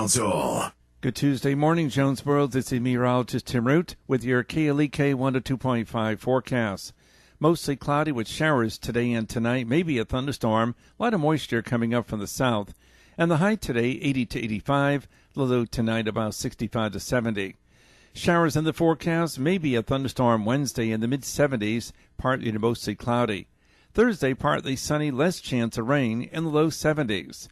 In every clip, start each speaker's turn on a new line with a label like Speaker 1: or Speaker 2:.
Speaker 1: Council.
Speaker 2: Good Tuesday morning, Jonesboro. This is meteorologist Tim Root with your KLEK 102.5 forecast. Mostly cloudy with showers today and tonight, maybe a thunderstorm. A lot of moisture coming up from the south. And the high today, 80 to 85. The low tonight, about 65 to 70. Showers in the forecast, maybe a thunderstorm Wednesday in the mid-70s, partly to mostly cloudy. Thursday, partly sunny, less chance of rain in the low 70s.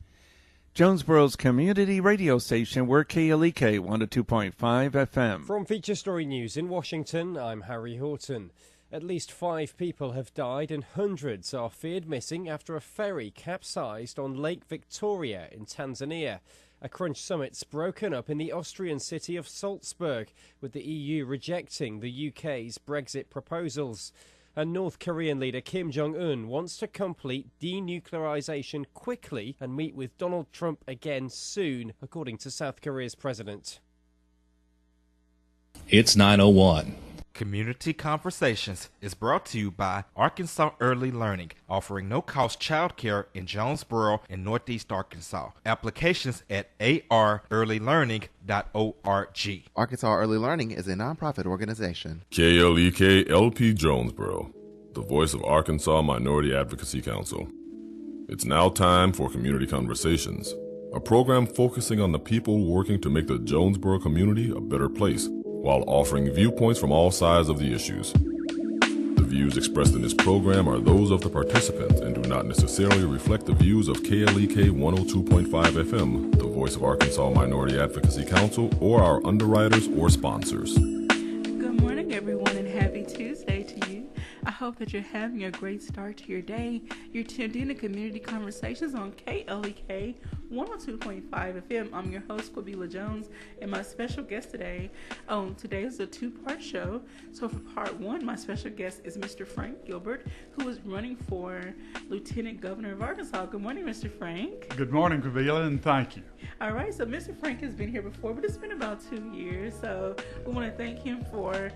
Speaker 2: Jonesboro's community radio station, we're KLEK 102.5 FM.
Speaker 3: From Feature Story News in Washington, I'm Harry Horton. At least 5 people have died and hundreds are feared missing after a ferry capsized on Lake Victoria in Tanzania. A crunch summit's broken up in the Austrian city of Salzburg, with the EU rejecting the UK's Brexit proposals. And North Korean leader Kim Jong-un wants to complete denuclearization quickly and meet with Donald Trump again soon, according to South Korea's president.
Speaker 4: It's 9:01.
Speaker 5: Community Conversations is brought to you by Arkansas Early Learning, offering no-cost childcare in Jonesboro and Northeast Arkansas. Applications at arearlylearning.org.
Speaker 6: Arkansas Early Learning is a nonprofit organization.
Speaker 1: KLEK LP Jonesboro, the voice of Arkansas Minority Advocacy Council. It's now time for Community Conversations, a program focusing on the people working to make the Jonesboro community a better place, while offering viewpoints from all sides of the issues. The views expressed in this program are those of the participants and do not necessarily reflect the views of KLEK 102.5 FM, the voice of Arkansas Minority Advocacy Council, or our underwriters or sponsors.
Speaker 7: Good morning, everyone, and happy Tuesday to you. I hope that you're having a great start to your day. You're tuned in to Community Conversations on KLEK 102.5 FM. I'm your host, Quabila Jones, and my special guest today. Today is a 2-part show. So for part 1, my special guest is Mr. Frank Gilbert, who is running for Lieutenant Governor of Arkansas. Good morning, Mr. Frank.
Speaker 8: Good morning, Quabila, and thank you.
Speaker 7: All right, so Mr. Frank has been here before, but it's been about 2 years. So we want to thank him for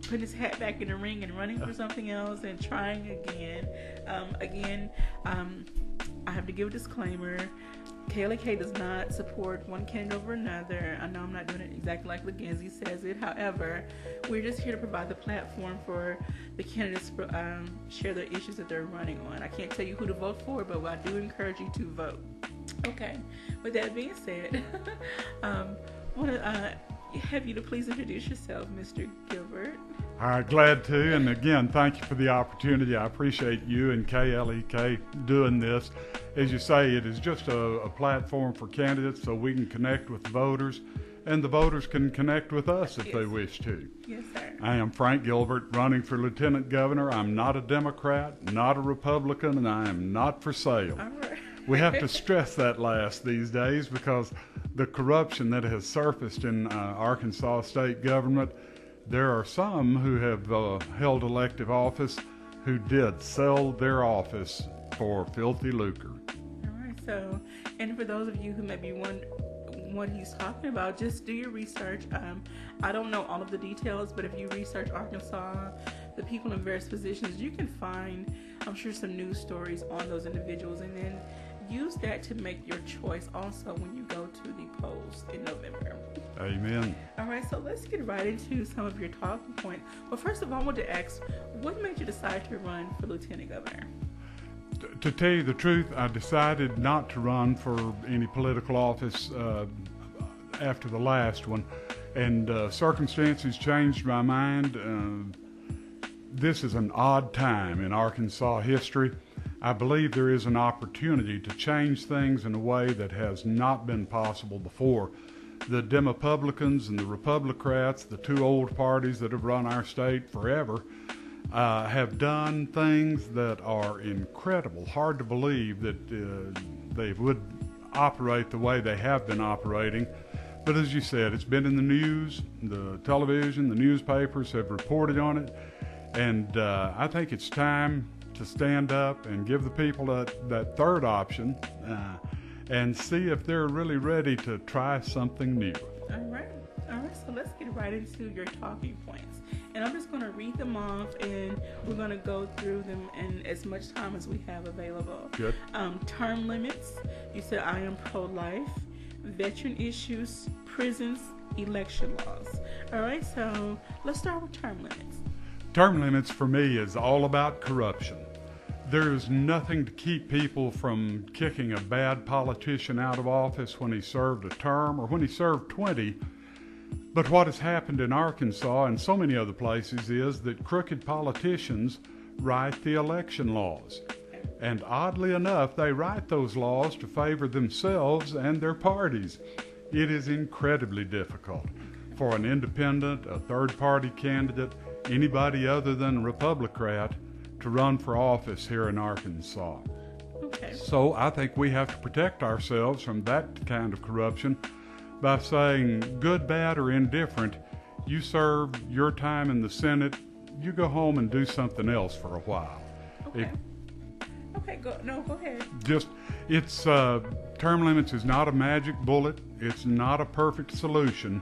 Speaker 7: putting his hat back in the ring and running for something else and trying again. I have to give a disclaimer. KLEK does not support one candidate over another. I know I'm not doing it exactly like Legenzi says it. However, we're just here to provide the platform for the candidates to share the issues that they're running on. I can't tell you who to vote for, but I do encourage you to vote. Okay, with that being said, I want to have you to please introduce yourself, Mr. Gilbert.
Speaker 8: Glad to, and again, thank you for the opportunity. I appreciate you and KLEK doing this. As you say, it is just a platform for candidates so we can connect with voters, and the voters can connect with us if they wish to.
Speaker 7: Yes, sir.
Speaker 8: I am Frank Gilbert, running for Lieutenant Governor. I'm not a Democrat, not a Republican, and I am not for sale.
Speaker 7: All right.
Speaker 8: We have to stress that last these days because the corruption that has surfaced in Arkansas state government, there are some who have held elective office who did sell their office for filthy lucre.
Speaker 7: All right, so, and for those of you who may be wondering what he's talking about, just do your research. I don't know all of the details, but if you research Arkansas, the people in various positions, you can find, I'm sure, some news stories on those individuals, and then use that to make your choice also when you go to the polls in November.
Speaker 8: Amen.
Speaker 7: All right, so let's get right into some of your talking points. Well, first of all, I want to ask, what made you decide to run for Lieutenant Governor?
Speaker 8: To tell you the truth, I decided not to run for any political office after the last one, and circumstances changed my mind. This is an odd time in Arkansas history. I believe there is an opportunity to change things in a way that has not been possible before. The Demopublicans and the Republicrats, the two old parties that have run our state forever, have done things that are incredible. Hard to believe that they would operate the way they have been operating. But as you said, it's been in the news, the television, the newspapers have reported on it. And I think it's time to stand up and give the people that third option and see if they're really ready to try something new.
Speaker 7: All right, so let's get right into your talking points. And I'm just going to read them off, and we're going to go through them in as much time as we have available.
Speaker 8: Good.
Speaker 7: Term limits. You said, I am pro-life. veteran issues, prisons, election laws. All right, so let's start with term limits.
Speaker 8: Term limits for me is all about corruption. There's nothing to keep people from kicking a bad politician out of office when he served a term or when he served 20. But what has happened in Arkansas and so many other places is that crooked politicians write the election laws. And oddly enough, they write those laws to favor themselves and their parties. It is incredibly difficult for an independent, a third-party candidate, anybody other than a Republican, to run for office here in Arkansas.
Speaker 7: Okay.
Speaker 8: So I think we have to protect ourselves from that kind of corruption by saying, good, bad, or indifferent, you serve your time in the Senate, you go home and do something else for a while.
Speaker 7: Okay. Go ahead.
Speaker 8: It's term limits is not a magic bullet. It's not a perfect solution,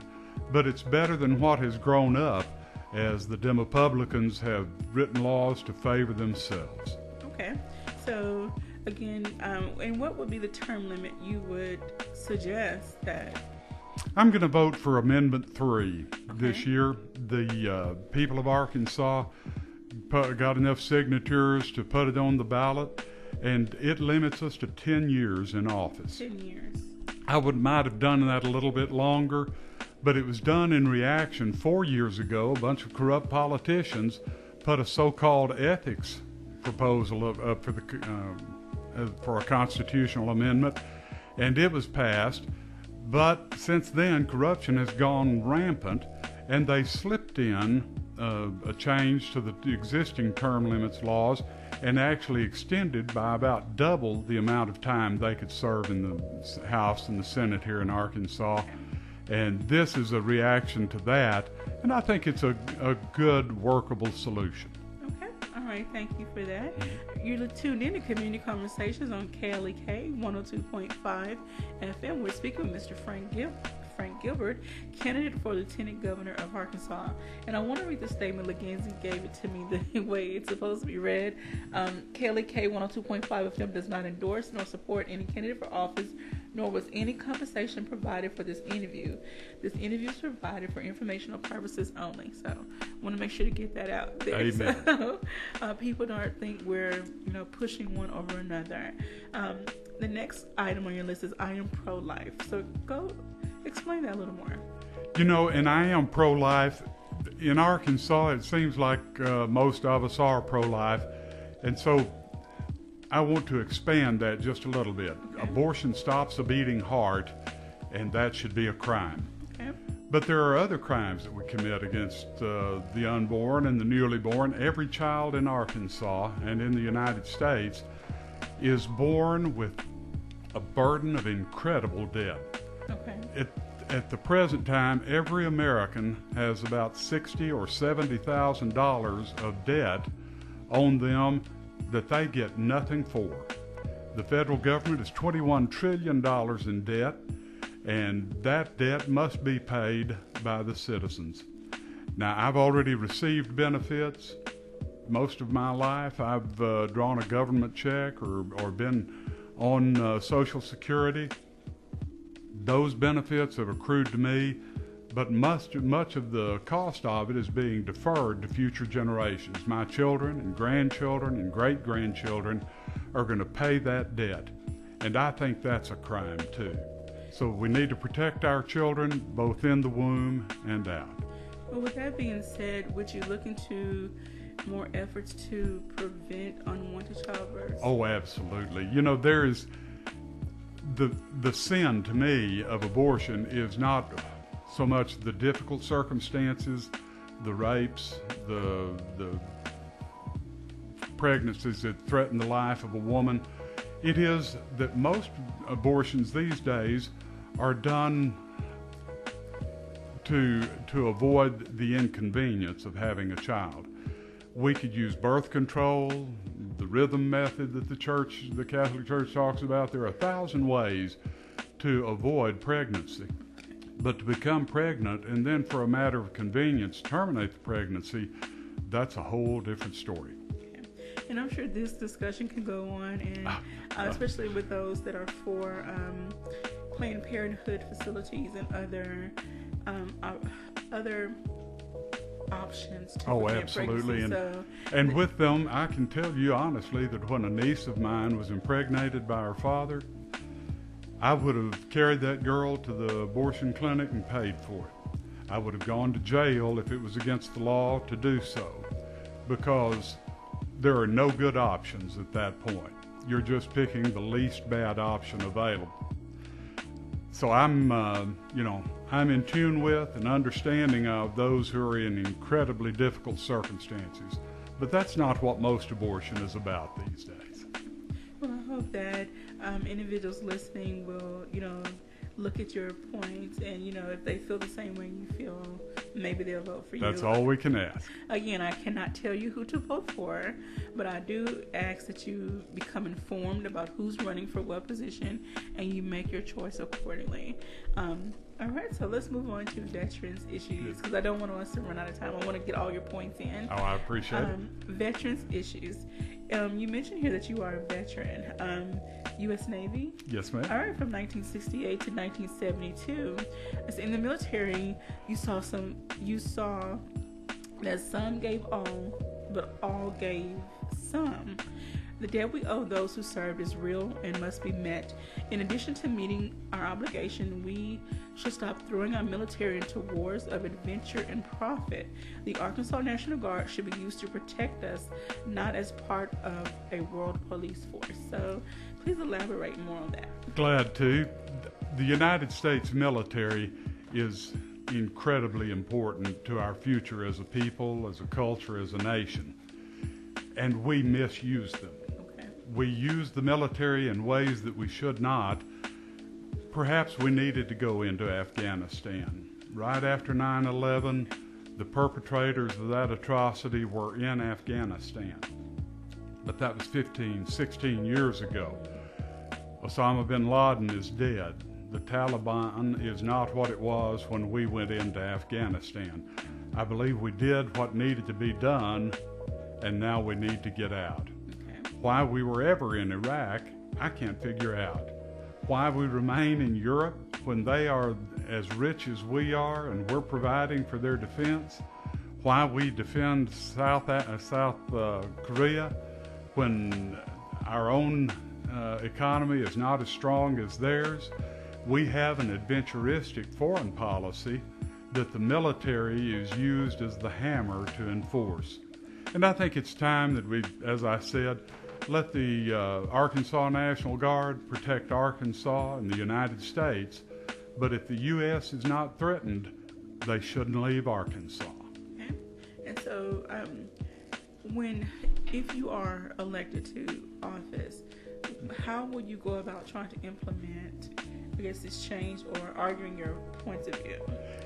Speaker 8: but it's better than what has grown up as the Republicans have written laws to favor themselves.
Speaker 7: Okay. So, again, and what would be the term limit you would suggest that?
Speaker 8: I'm going to vote for Amendment 3 this year. The people of Arkansas got enough signatures to put it on the ballot, and it limits us to 10 years in office.
Speaker 7: 10 years.
Speaker 8: I might have done that a little bit longer, but it was done in reaction 4 years ago. A bunch of corrupt politicians put a so-called ethics proposal up for a constitutional amendment, and it was passed. But since then, corruption has gone rampant, and they slipped in a change to the existing term limits laws and actually extended by about double the amount of time they could serve in the House and the Senate here in Arkansas. And this is a reaction to that, and I think it's a good, workable solution.
Speaker 7: Okay. All right. Thank you for that. You're tuned in to Community Conversations on KLEK 102.5 FM. We're speaking with Mr. Frank Gilbert, candidate for Lieutenant Governor of Arkansas. And I want to read the statement. Legansy gave it to me the way it's supposed to be read. KLEK 102.5 FM does not endorse nor support any candidate for office, nor was any compensation provided for this interview. This interview is provided for informational purposes only. So I want to make sure to get that out there.
Speaker 8: Amen.
Speaker 7: So people don't think we're pushing one over another. The next item on your list is I am pro-life. So go explain that a little more.
Speaker 8: And I am pro-life. In Arkansas, it seems like most of us are pro-life. And so I want to expand that just a little bit.
Speaker 7: Okay.
Speaker 8: Abortion stops a beating heart, and that should be a crime.
Speaker 7: Okay.
Speaker 8: But there are other crimes that we commit against the unborn and the newly born. Every child in Arkansas and in the United States is born with a burden of incredible debt.
Speaker 7: Okay.
Speaker 8: At the present time, every American has about $60,000 or $70,000 of debt on them that they get nothing for. The federal government is $21 trillion in debt, and that debt must be paid by the citizens. Now, I've already received benefits. Most of my life, I've drawn a government check or been on Social Security. Those benefits have accrued to me, but much of the cost of it is being deferred to future generations. My children and grandchildren and great-grandchildren are going to pay that debt, and I think that's a crime too. So we need to protect our children both in the womb and out.
Speaker 7: Well, with that being said, would you look into more efforts to prevent unwanted childbirth?
Speaker 8: Oh, absolutely. There is the sin to me of abortion is not so much the difficult circumstances, the rapes, the pregnancies that threaten the life of a woman. It is that most abortions these days are done to avoid the inconvenience of having a child. We could use birth control, the rhythm method that the Catholic Church talks about. There are 1,000 ways to avoid pregnancy. But to become pregnant and then for a matter of convenience terminate the pregnancy, that's a whole different story.
Speaker 7: Okay. And I'm sure this discussion can go on, and especially with those that are for Planned Parenthood facilities and other options to prevent
Speaker 8: absolutely.
Speaker 7: pregnancy.
Speaker 8: And with them, I can tell you honestly that when a niece of mine was impregnated by her father, I would have carried that girl to the abortion clinic and paid for it. I would have gone to jail if it was against the law to do so, because there are no good options at that point. You're just picking the least bad option available. So I'm in tune with and understanding of those who are in incredibly difficult circumstances. But that's not what most abortion is about these days.
Speaker 7: Well, I hope that individuals listening will, look at your points and, if they feel the same way you feel, maybe they'll vote for you.
Speaker 8: That's all we can ask.
Speaker 7: Again, I cannot tell you who to vote for, but I do ask that you become informed about who's running for what position and you make your choice accordingly. All right, so let's move on to veterans issues, because I don't want us to run out of time. I want to get all your points in.
Speaker 8: Oh, I appreciate it.
Speaker 7: Veterans issues. You mentioned here that you are a veteran. U.S. Navy?
Speaker 8: Yes, ma'am.
Speaker 7: All right, from 1968 to 1972. As in the military, you saw that some gave all, but all gave some. The debt we owe those who served is real and must be met. In addition to meeting our obligation, we should stop throwing our military into wars of adventure and profit. The Arkansas National Guard should be used to protect us, not as part of a world police force. So please elaborate more on that.
Speaker 8: Glad to. The United States military is incredibly important to our future as a people, as a culture, as a nation. And we misuse them. We use the military in ways that we should not. Perhaps we needed to go into Afghanistan. Right after 9/11, the perpetrators of that atrocity were in Afghanistan. But that was 15, 16 years ago. Osama bin Laden is dead. The Taliban is not what it was when we went into Afghanistan. I believe we did what needed to be done, and now we need to get out. Why we were ever in Iraq, I can't figure out. Why we remain in Europe when they are as rich as we are and we're providing for their defense. Why we defend South Korea when our own economy is not as strong as theirs. We have an adventuristic foreign policy that the military is used as the hammer to enforce. And I think it's time that we, as I said, let the Arkansas National Guard protect Arkansas and the United States, but if the U.S. is not threatened, they shouldn't leave Arkansas.
Speaker 7: Okay. And so, if you are elected to office, how will you go about trying to implement, this change or arguing your points of view?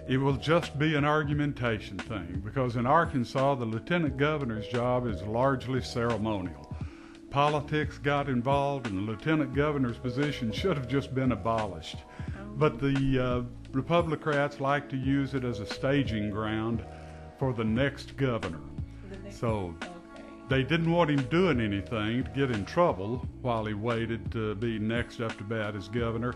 Speaker 8: It will just be an argumentation thing, because in Arkansas, the lieutenant governor's job is largely ceremonial. Politics got involved, and the lieutenant governor's position should have just been abolished. But the Republicans like to use it as a staging ground for the next governor. They didn't want him doing anything to get in trouble while he waited to be next up to bat as governor.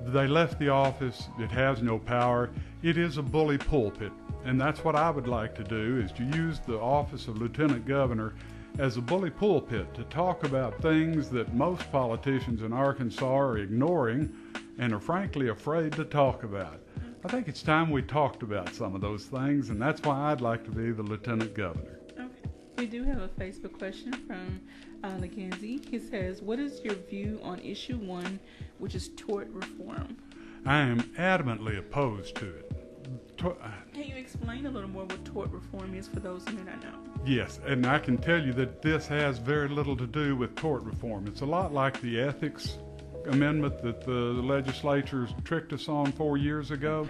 Speaker 8: They left the office. It has no power. It is a bully pulpit, and that's what I would like to do, is to use the office of lieutenant governor as a bully pulpit to talk about things that most politicians in Arkansas are ignoring and are frankly afraid to talk about. I think it's time we talked about some of those things, and that's why I'd like to be the lieutenant governor.
Speaker 7: Okay. We do have a Facebook question from Mackenzie. He says, what is your view on issue 1, which is tort reform?
Speaker 8: I am adamantly opposed to it.
Speaker 7: Can you explain a little more what tort reform is for those who may not know?
Speaker 8: Yes, and I can tell you that this has very little to do with tort reform. It's a lot like the ethics amendment that the legislature tricked us on 4 years ago.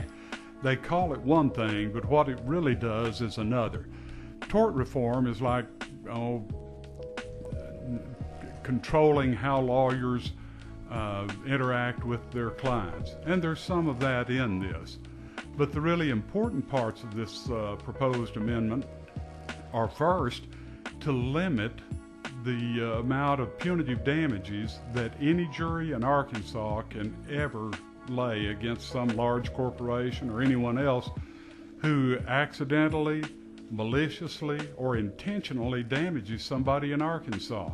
Speaker 8: They call it one thing, but what it really does is another. Tort reform is like controlling how lawyers interact with their clients, and there's some of that in this. But the really important parts of this proposed amendment are, first, to limit the amount of punitive damages that any jury in Arkansas can ever lay against some large corporation or anyone else who accidentally, maliciously, or intentionally damages somebody in Arkansas.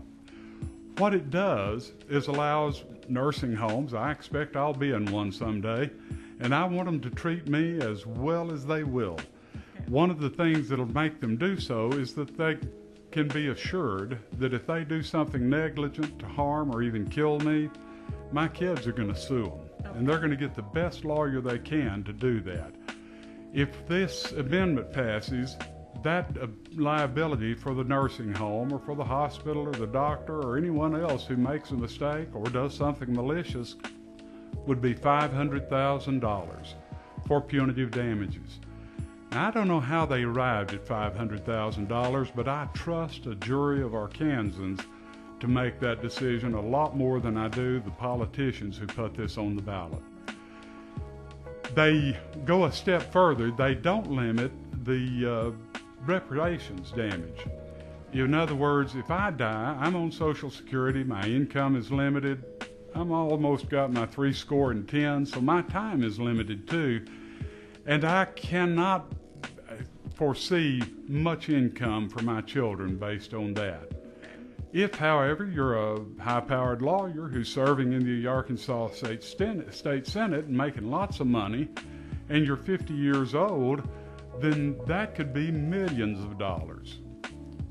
Speaker 8: What it does is allows nursing homes, I expect I'll be in one someday, and I want them to treat me as well as they will. One of the things that'll make them do so is that they can be assured that if they do something negligent to harm or even kill me, my kids are going to sue them, and they're going to get the best lawyer they can to do that. If this amendment passes, that liability for the nursing home or for the hospital or the doctor or anyone else who makes a mistake or does something malicious would be $500,000 for punitive damages. Now, I don't know how they arrived at $500,000, but I trust a jury of Arkansans to make that decision a lot more than I do the politicians who put this on the ballot. They go a step further. They don't limit the reparations damage. In other words, if I die, I'm on Social Security, my income is limited, I'm almost got my 70, so my time is limited too, and I cannot foresee much income for my children based on that. If, however, you're a high-powered lawyer who's serving in the Arkansas State Senate and making lots of money, and you're 50 years old, then that could be millions of dollars.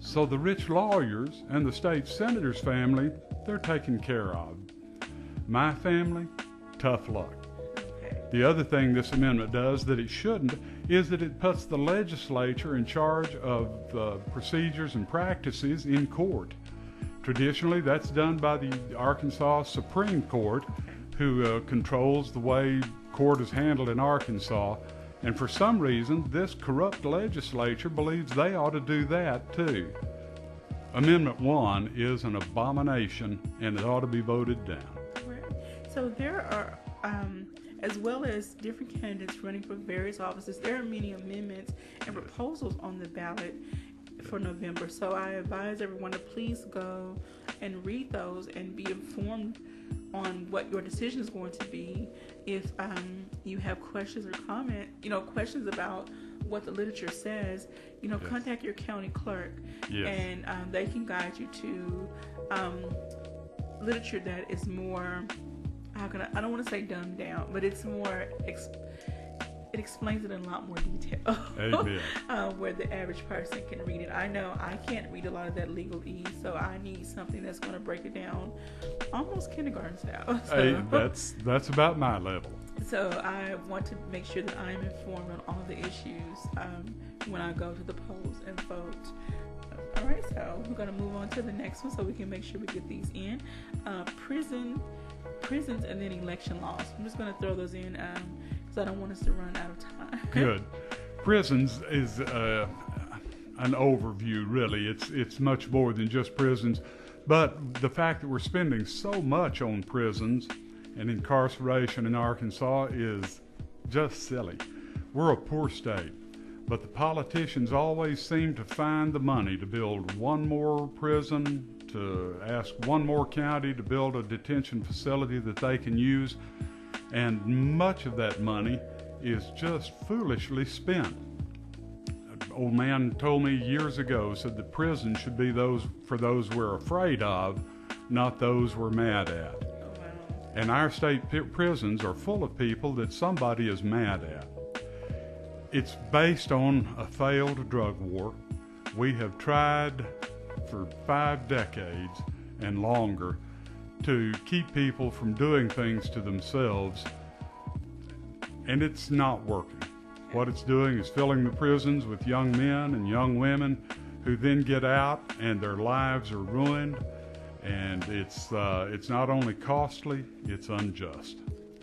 Speaker 8: So the rich lawyers and the state senator's family, they're taken care of. My family, tough luck. The other thing this amendment does that it shouldn't is that it puts the legislature in charge of procedures and practices in court. Traditionally, that's done by the Arkansas Supreme Court, who controls the way court is handled in Arkansas. And for some reason, this corrupt legislature believes they ought to do that too. Amendment 1 is an abomination, and it ought to be voted down.
Speaker 7: Right. So there are, as well as different candidates running for various offices, there are many amendments and proposals on the ballot for November. So I advise everyone to please go and read those and be informed on what your decision is going to be. If you have questions or questions about what the literature says, contact your county clerk, and they can guide you to literature that is more, I don't want to say dumbed down, but it's more, it explains it in a lot more detail. Where the average person can read it. I know I can't read a lot of that legalese, so I need something that's going to break it down almost kindergarten style. So,
Speaker 8: hey, that's about my level.
Speaker 7: So I want to make sure that I'm informed on all the issues when I go to the polls and vote. All right, so we're going to move on to the next one so we can make sure we get these in. Prisons and then election laws. I'm just going to throw those in because I don't want us to run out of time.
Speaker 8: Good. Prisons is an overview, really. It's much more than just prisons. But the fact that we're spending so much on prisons and incarceration in Arkansas is just silly. We're a poor state, but the politicians always seem to find the money to build one more prison, to ask one more county to build a detention facility that they can use, and much of that money is just foolishly spent. An old man told me years ago, said that prison should be for those we're afraid of, not those we're mad at. And our state prisons are full of people that somebody is mad at. It's based on a failed drug war. We have tried for 5 decades and longer to keep people from doing things to themselves, and it's not working. What it's doing is filling the prisons with young men and young women who then get out and their lives are ruined. And it's not only costly, it's unjust.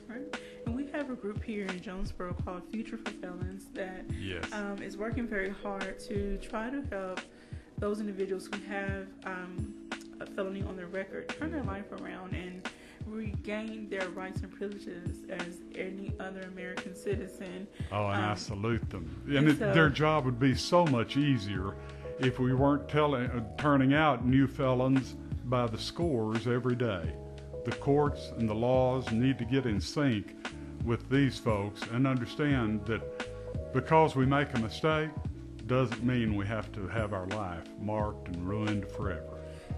Speaker 7: Right. And we have a group here in Jonesboro called Future for Felons that is working very hard to try to help those individuals who have a felony on their record turn their life around and regain their rights and privileges as any other American citizen.
Speaker 8: Oh, and I salute them. And their job would be so much easier if we weren't turning out new felons by the scores every day. The courts and the laws need to get in sync with these folks and understand that because we make a mistake doesn't mean we have to have our life marked and ruined forever.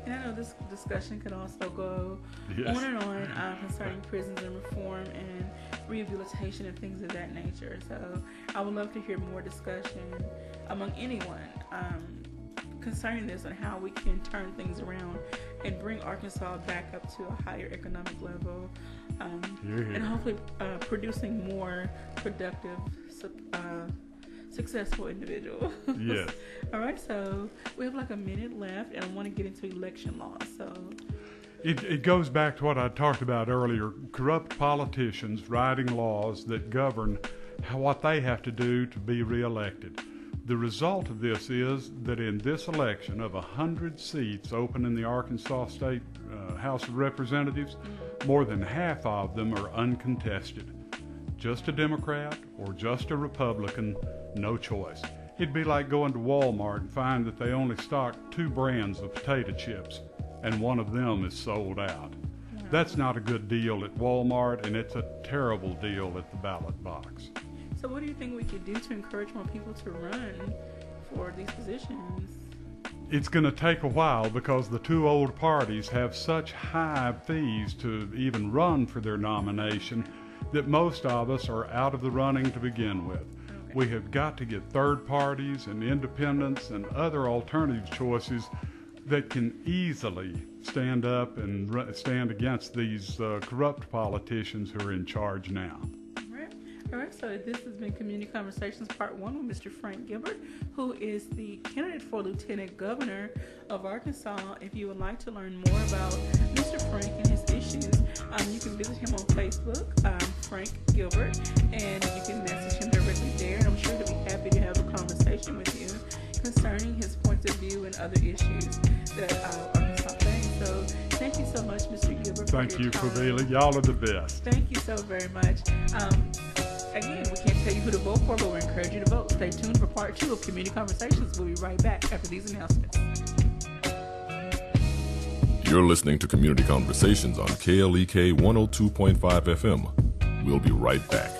Speaker 7: And I know this discussion could also go
Speaker 8: Yes.
Speaker 7: on and on concerning prisons and reform and rehabilitation and things of that nature. So I would love to hear more discussion among anyone concerning this and how we can turn things around and bring Arkansas back up to a higher economic level, and hopefully producing more productive, successful individuals.
Speaker 8: Yes.
Speaker 7: All right, so we have like a minute left, and I want to get into election law. So
Speaker 8: It goes back to what I talked about earlier, corrupt politicians writing laws that govern what they have to do to be reelected. The result of this is that in this election, of 100 seats open in the Arkansas State House of Representatives, more than half of them are uncontested. Just a Democrat or just a Republican, no choice. It'd be like going to Walmart and find that they only stock 2 brands of potato chips, and one of them is sold out. That's not a good deal at Walmart, and it's a terrible deal at the ballot box.
Speaker 7: So what do you think we could do to encourage more people to run for these positions?
Speaker 8: It's going to take a while because the 2 old parties have such high fees to even run for their nomination that most of us are out of the running to begin with.
Speaker 7: Okay.
Speaker 8: We have got to get third parties and independents and other alternative choices that can easily stand up and stand against these corrupt politicians who are in charge now.
Speaker 7: All right, so this has been Community Conversations Part 1 with Mr. Frank Gilbert, who is the candidate for Lieutenant Governor of Arkansas. If you would like to learn more about Mr. Frank and his issues, you can visit him on Facebook, Frank Gilbert, and you can message him directly there, and I'm sure he'll be happy to have a conversation with you concerning his points of view and other issues that Arkansas faces. So thank you so much, Mr. Gilbert.
Speaker 8: Thank you, Favila. Y'all are the best.
Speaker 7: Thank you so very much. Again, we can't tell you who to vote for, but we encourage you to vote. Stay tuned for Part 2 of Community Conversations. We'll be right back after these announcements.
Speaker 1: You're listening to Community Conversations on KLEK 102.5 FM. We'll be right back.